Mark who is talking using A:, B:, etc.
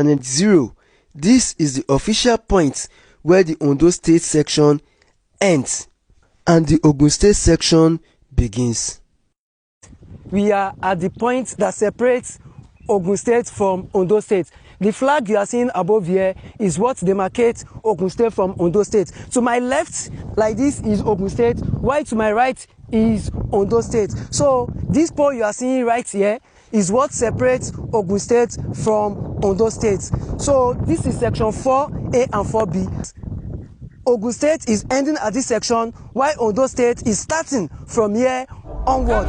A: and then 0. This is the official point where the Ondo State section ends and the Ogun State section begins.
B: We are at the point that separates Ogun State from Ondo State. The flag you are seeing above here is what demarcates Ogun State from Ondo State. To my left, like this, is Ogun State, while to my right is Ondo State. So this pole you are seeing right here is what separates Ogun State from Ondo State. So this is section 4A and 4B. Ogun State is ending at this section, while Ondo State is starting from here onward.